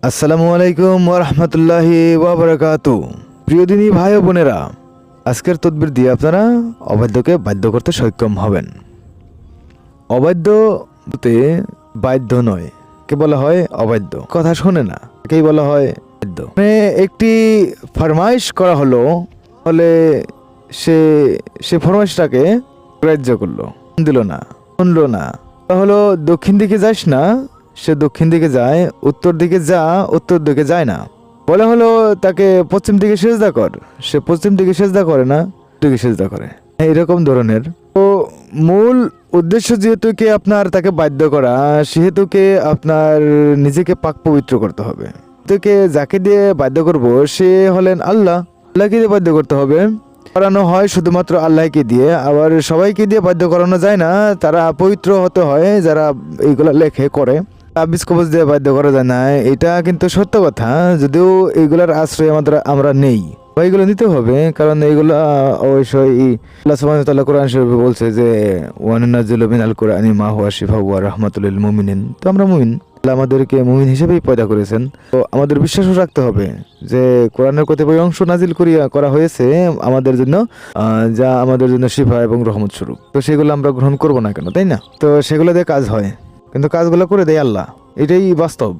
আসসালামু আলাইকুম ওরহমতুল্লাহি ওয়াবারাকাতু। প্রিয় দিনী ভাই ও বোনেরা, আজকের তদবির দিয়ে আপনারা অবাধ্যকে বাধ্য করতে সক্ষম হবেন। অবাধ্য বলতে বাধ্য নয়, কে বলা হয় অবাধ্য, কথা শোনে না, কেই বলা হয় বাধ্য। মানে একটি ফরমাইশ করা হলো, ফলে সে সে ফরমাইশটাকে গ্রাহ্য করলো, দিল না, শুনলো না। হলো দক্ষিণ দিকে যাস না, সে দক্ষিণ দিকে যায়, উত্তর দিকে যা, উত্তর দিকে যায় না। বলা হলো তাকে পশ্চিম দিকে সেজদা কর, সে পশ্চিম দিকে সেজদা করে না, দিকে সেজদা করে। এরকম ধরনের। তো মূল উদ্দেশ্য যেহেতু কে আপনার তাকে বাধ্য করা, সেহেতুকে আপনার নিজেকে পাক পবিত্র করতে হবে। তোকে যাকে দিয়ে বাধ্য করব সে হলেন আল্লাহ। আল্লাহকে দিয়ে বাধ্য করতে হবে। করানো হয় শুধুমাত্র আল্লাহকে দিয়ে, আবার সবাইকে দিয়ে বাধ্য করানো যায় না। তারা পবিত্র হতে হয় যারা এইগুলা লেখে করে, তাবিজ কবজ দিয়ে বাধ্য করা যায় না, এটা কিন্তু সত্য কথা। যদিও এইগুলার আশ্রয় আমরা নেই, এইগুলো নিতে হবে, কারণ এইগুলো অবশ্যই আল্লাহ সুবহানাহু ওয়া তাআলা কোরআন শরীফে বলছে যে ওয়ানুনাজ্জিলু মিনাল কুরআনি মা হুয়া শিফাউ ওয়া রাহমাতুল লিল মুমিনিন। তো আমরা মুমিন, আল্লাহ আমাদেরকে মুমিন হিসেবেই পয়দা করেছেন। তো আমাদের বিশ্বাসও রাখতে হবে যে কোরআনের কতিপয় অংশ নাজিল করা হয়েছে আমাদের জন্য, যা আমাদের জন্য শিফা এবং রহমত স্বরূপ। তো সেগুলো আমরা গ্রহণ করবো না কেন, তাই না? তো সেগুলো দিয়ে কাজ হয়, কিন্তু কাজগুলো করে দেয় আল্লাহ, এটাই বাস্তব।